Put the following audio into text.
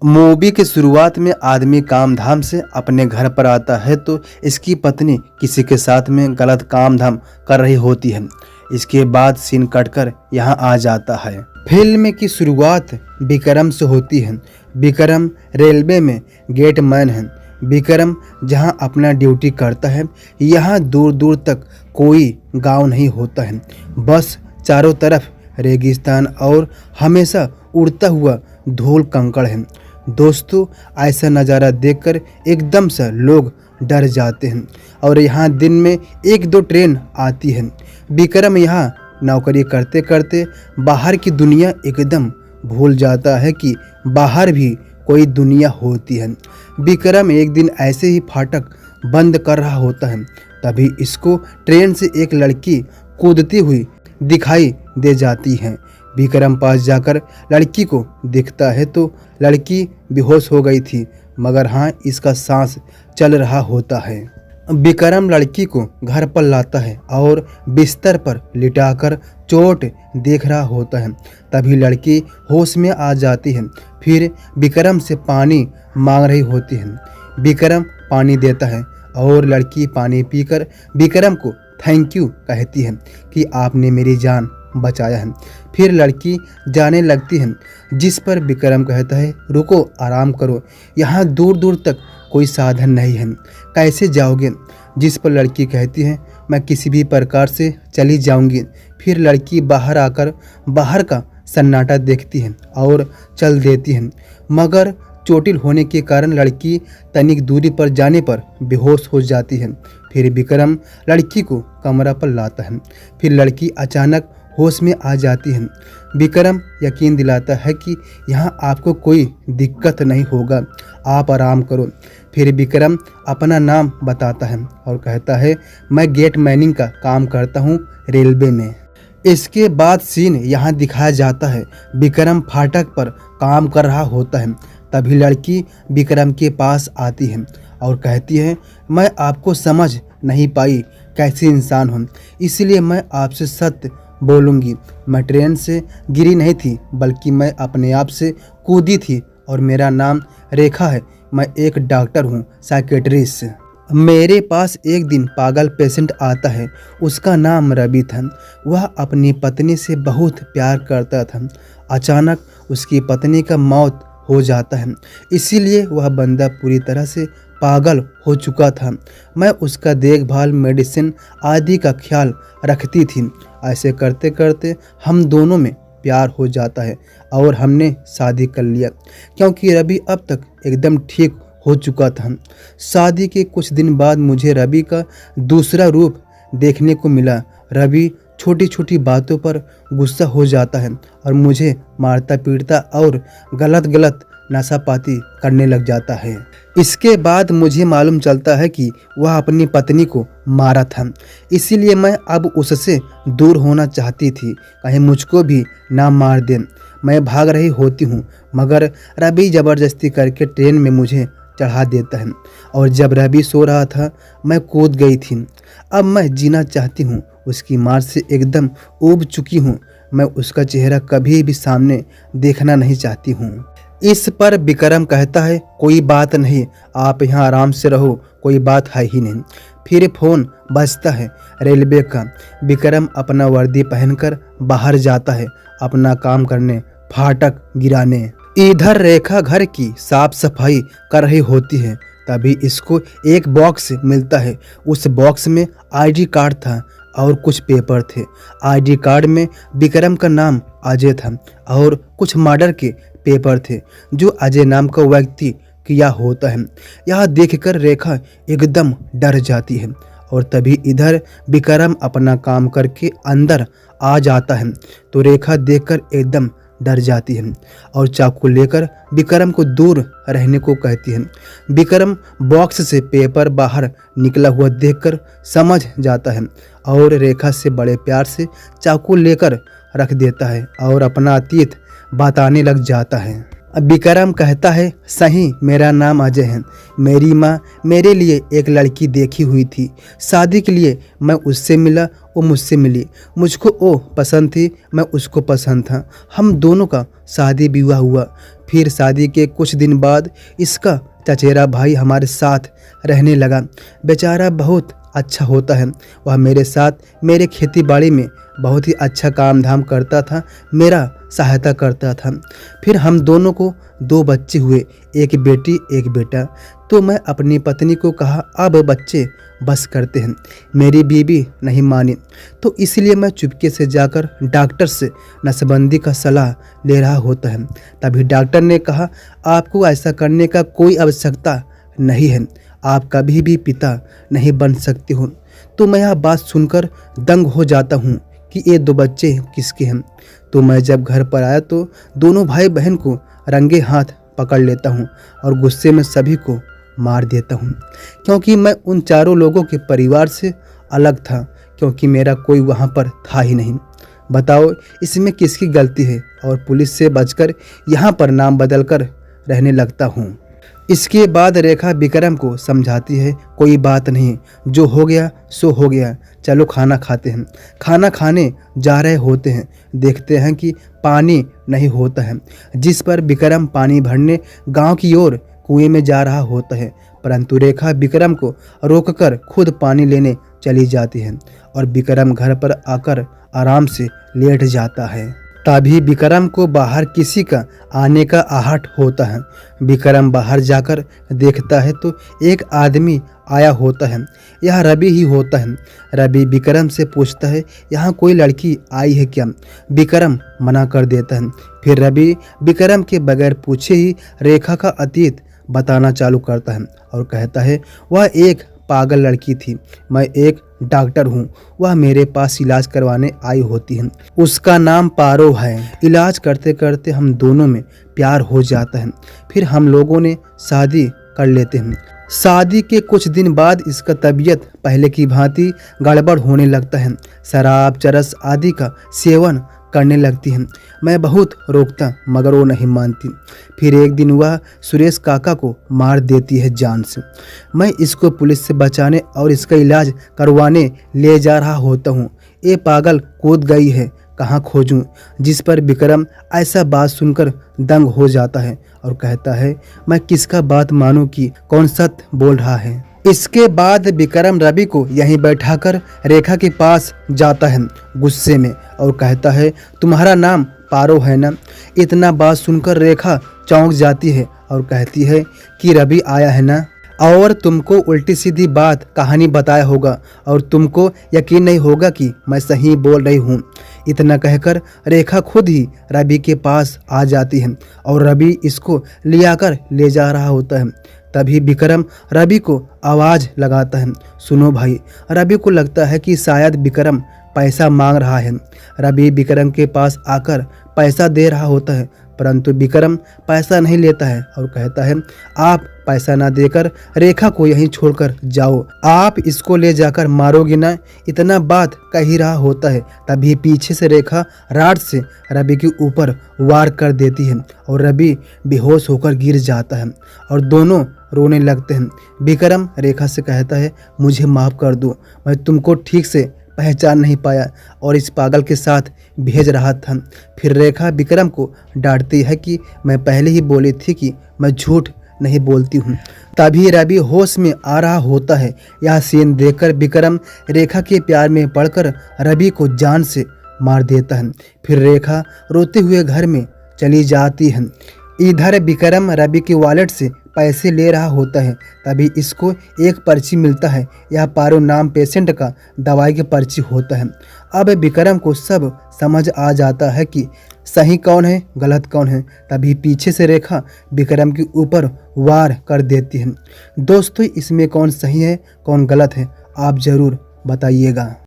Movie की शुरुआत में आदमी काम धाम से अपने घर पर आता है तो इसकी पत्नी किसी के साथ में गलत काम धाम कर रही होती है। इसके बाद सीन कटकर यहाँ आ जाता है। फिल्म की शुरुआत विक्रम से होती है। विक्रम रेलवे में गेट मैन है। विक्रम जहाँ अपना ड्यूटी करता है यहाँ दूर दूर तक कोई गांव नहीं होता है, बस चारों तरफ रेगिस्तान और हमेशा उड़ता हुआ धूल कंकड़ है। दोस्तों, ऐसा नज़ारा देखकर एकदम से लोग डर जाते हैं और यहाँ दिन में एक दो ट्रेन आती है। विक्रम यहाँ नौकरी करते करते बाहर की दुनिया एकदम भूल जाता है कि बाहर भी कोई दुनिया होती है। विक्रम एक दिन ऐसे ही फाटक बंद कर रहा होता है, तभी इसको ट्रेन से एक लड़की कूदती हुई दिखाई दे जाती है। विक्रम पास जाकर लड़की को देखता है तो लड़की बेहोश हो गई थी, मगर हाँ, इसका सांस चल रहा होता है। विक्रम लड़की को घर पर लाता है और बिस्तर पर लिटाकर चोट देख रहा होता है। तभी लड़की होश में आ जाती है, फिर विक्रम से पानी मांग रही होती है। विक्रम पानी देता है और लड़की पानी पीकर विक्रम को थैंक यू कहती है कि आपने मेरी जान बचाया है। फिर लड़की जाने लगती है, जिस पर विक्रम कहता है रुको, आराम करो, यहाँ दूर दूर तक कोई साधन नहीं है, कैसे जाओगे? जिस पर लड़की कहती है मैं किसी भी प्रकार से चली जाऊंगी। फिर लड़की बाहर आकर बाहर का सन्नाटा देखती है और चल देती है, मगर चोटिल होने के कारण लड़की तनिक दूरी पर जाने पर बेहोश हो जाती है। फिर विक्रम लड़की को कमरा पर लाता है। फिर लड़की अचानक होश में आ जाती है। विक्रम यकीन दिलाता है कि यहाँ आपको कोई दिक्कत नहीं होगा, आप आराम करो। फिर विक्रम अपना नाम बताता है और कहता है मैं गेट मैनिंग का काम करता हूँ रेलवे में। इसके बाद सीन यहाँ दिखाया जाता है। विक्रम फाटक पर काम कर रहा होता है, तभी लड़की विक्रम के पास आती है और कहती है मैं आपको समझ नहीं पाई कैसी इंसान हूँ, इसलिए मैं आपसे सत्य बोलूँगी। मैं ट्रेन से गिरी नहीं थी, बल्कि मैं अपने आप से कूदी थी और मेरा नाम रेखा है। मैं एक डॉक्टर हूँ, साइकेट्रिस्ट। मेरे पास एक दिन पागल पेशेंट आता है, उसका नाम रवि था। वह अपनी पत्नी से बहुत प्यार करता था। अचानक उसकी पत्नी का मौत हो जाता है, इसीलिए वह बंदा पूरी तरह से पागल हो चुका था। मैं उसका देखभाल, मेडिसिन आदि का ख्याल रखती थी। ऐसे करते करते हम दोनों में प्यार हो जाता है और हमने शादी कर लिया, क्योंकि रवि अब तक एकदम ठीक हो चुका था। शादी के कुछ दिन बाद मुझे रवि का दूसरा रूप देखने को मिला। रवि छोटी छोटी बातों पर गुस्सा हो जाता है और मुझे मारता पीटता और गलत नशापाती करने लग जाता है। इसके बाद मुझे मालूम चलता है कि वह अपनी पत्नी को मारा था, इसीलिए मैं अब उससे दूर होना चाहती थी, कहीं मुझको भी ना मार दे। मैं भाग रही होती हूँ, मगर रवि ज़बरदस्ती करके ट्रेन में मुझे चढ़ा देता है और जब रवि सो रहा था मैं कूद गई थी। अब मैं जीना चाहती हूँ, उसकी मार से एकदम ऊब चुकी हूँ। मैं उसका चेहरा कभी भी सामने देखना नहीं चाहती हूँ। इस पर विक्रम कहता है कोई बात नहीं, आप यहाँ आराम से रहो, कोई बात है ही नहीं। फिर फोन बजता है रेलवे का। विक्रम अपना वर्दी पहनकर बाहर जाता है अपना काम करने, फाटक गिराने। इधर रेखा घर की साफ सफाई कर रही होती है, तभी इसको एक बॉक्स मिलता है। उस बॉक्स में आईडी कार्ड था और कुछ पेपर थे। आईडी कार्ड में विक्रम का नाम अजय था और कुछ मर्डर के पेपर थे जो अजय नाम का व्यक्ति किया होता है। यह देखकर रेखा एकदम डर जाती है और तभी इधर विक्रम अपना काम करके अंदर आ जाता है तो रेखा देखकर एकदम डर जाती है और चाकू लेकर विक्रम को दूर रहने को कहती है। विक्रम बॉक्स से पेपर बाहर निकला हुआ देखकर समझ जाता है और रेखा से बड़े प्यार से चाकू लेकर रख देता है और अपना अतीत बताने लग जाता है। विक्रम कहता है, सही, मेरा नाम अजय है। मेरी माँ मेरे लिए एक लड़की देखी हुई थी। शादी के लिए मैं उससे मिला, वो मुझसे मिली। मुझको वो पसंद थी, मैं उसको पसंद था। हम दोनों का शादी विवाह हुआ। फिर शादी के कुछ दिन बाद इसका चचेरा भाई हमारे साथ रहने लगा। बेचारा बहुत अच्छा होता है। वह मेरे साथ मेरे खेती बाड़ी में बहुत ही अच्छा काम धाम करता था, मेरा सहायता करता था। फिर हम दोनों को 2 बच्चे हुए, एक बेटी एक बेटा। तो मैं अपनी पत्नी को कहा, अब बच्चे बस करते हैं। मेरी बीवी नहीं मानी, तो इसलिए मैं चुपके से जाकर डॉक्टर से नसबंदी का सलाह ले रहा होता है। तभी डॉक्टर ने कहा, आपको ऐसा करने का कोई आवश्यकता नहीं है, आप कभी भी पिता नहीं बन सकते हो। तो मैं यह बात सुनकर दंग हो जाता हूँ कि ये 2 बच्चे किसके हैं। तो मैं जब घर पर आया तो दोनों भाई बहन को रंगे हाथ पकड़ लेता हूँ और गुस्से में सभी को मार देता हूँ, क्योंकि मैं उन चारों लोगों के परिवार से अलग था, क्योंकि मेरा कोई वहाँ पर था ही नहीं। बताओ इसमें किसकी गलती है? और पुलिस से बचकर यहाँ पर नाम बदलकर रहने लगता हूँ। इसके बाद रेखा विक्रम को समझाती है, कोई बात नहीं, जो हो गया सो हो गया, चलो खाना खाते हैं। खाना खाने जा रहे होते हैं, देखते हैं कि पानी नहीं होता है, जिस पर विक्रम पानी भरने गांव की ओर कुएं में जा रहा होता है। परंतु रेखा विक्रम को रोककर खुद पानी लेने चली जाती है और विक्रम घर पर आकर आराम से लेट जाता है। तभी विक्रम को बाहर किसी का आने का आहट होता है। विक्रम बाहर जाकर देखता है तो एक आदमी आया होता है। यह रवि ही होता है। रवि विक्रम से पूछता है, यहाँ कोई लड़की आई है क्या? विक्रम मना कर देता है। फिर रवि विक्रम के बगैर पूछे ही रेखा का अतीत बताना चालू करता है और कहता है, वह एक पागल लड़की थी, मैं एक डॉक्टर हूँ, वह मेरे पास इलाज करवाने आई होती है, उसका नाम पारो है। इलाज करते करते हम दोनों में प्यार हो जाता है। फिर हम लोगों ने शादी कर लेते हैं। शादी के कुछ दिन बाद इसका तबीयत पहले की भांति गड़बड़ होने लगता है। शराब चरस आदि का सेवन करने लगती है। मैं बहुत रोकता मगर वो नहीं मानती। फिर एक दिन वह सुरेश काका को मार देती है जान से। मैं इसको पुलिस से बचाने और इसका इलाज करवाने ले जा रहा होता हूँ। ये पागल कूद गई है, कहाँ खोजूं? जिस पर विक्रम ऐसा बात सुनकर दंग हो जाता है और कहता है, मैं किसका बात मानूं कि कौन सच बोल रहा है। इसके बाद विक्रम रवि को यहीं बैठाकर रेखा के पास जाता है गुस्से में और कहता है, तुम्हारा नाम पारो है ना? इतना बात सुनकर रेखा चौंक जाती है और कहती है कि रवि आया है ना, और तुमको उल्टी सीधी बात कहानी बताया होगा और तुमको यकीन नहीं होगा कि मैं सही बोल रही हूँ। इतना कहकर रेखा खुद ही रवि के पास आ जाती है और रवि इसको लियाकर ले जा रहा होता है। तभी विक्रम रवि को आवाज़ लगाता है, सुनो भाई। रवि को लगता है कि शायद विक्रम पैसा मांग रहा है। रवि विक्रम के पास आकर पैसा दे रहा होता है, परंतु विक्रम पैसा नहीं लेता है और कहता है, आप पैसा ना देकर रेखा को यहीं छोड़कर जाओ, आप इसको ले जाकर मारोगे ना। इतना बात कह ही रहा होता है, तभी पीछे से रेखा राड से रवि के ऊपर वार कर देती है और रवि बेहोश होकर गिर जाता है और दोनों रोने लगते हैं। विक्रम रेखा से कहता है, मुझे माफ़ कर दो, मैं तुमको ठीक से पहचान नहीं पाया और इस पागल के साथ भेज रहा था। फिर रेखा विक्रम को डांटती है कि मैं पहले ही बोली थी कि मैं झूठ नहीं बोलती हूँ। तभी रवि होश में आ रहा होता है। यह सीन देखकर विक्रम रेखा के प्यार में पड़कर रवि को जान से मार देता है। फिर रेखा रोते हुए घर में चली जाती है। इधर विक्रम रवि के वॉलेट से पैसे ले रहा होता है, तभी इसको एक पर्ची मिलता है। यह पारो नाम पेशेंट का दवाई की पर्ची होता है। अब विक्रम को सब समझ आ जाता है कि सही कौन है गलत कौन है। तभी पीछे से रेखा विक्रम के ऊपर वार कर देती है। दोस्तों, इसमें कौन सही है कौन गलत है आप ज़रूर बताइएगा।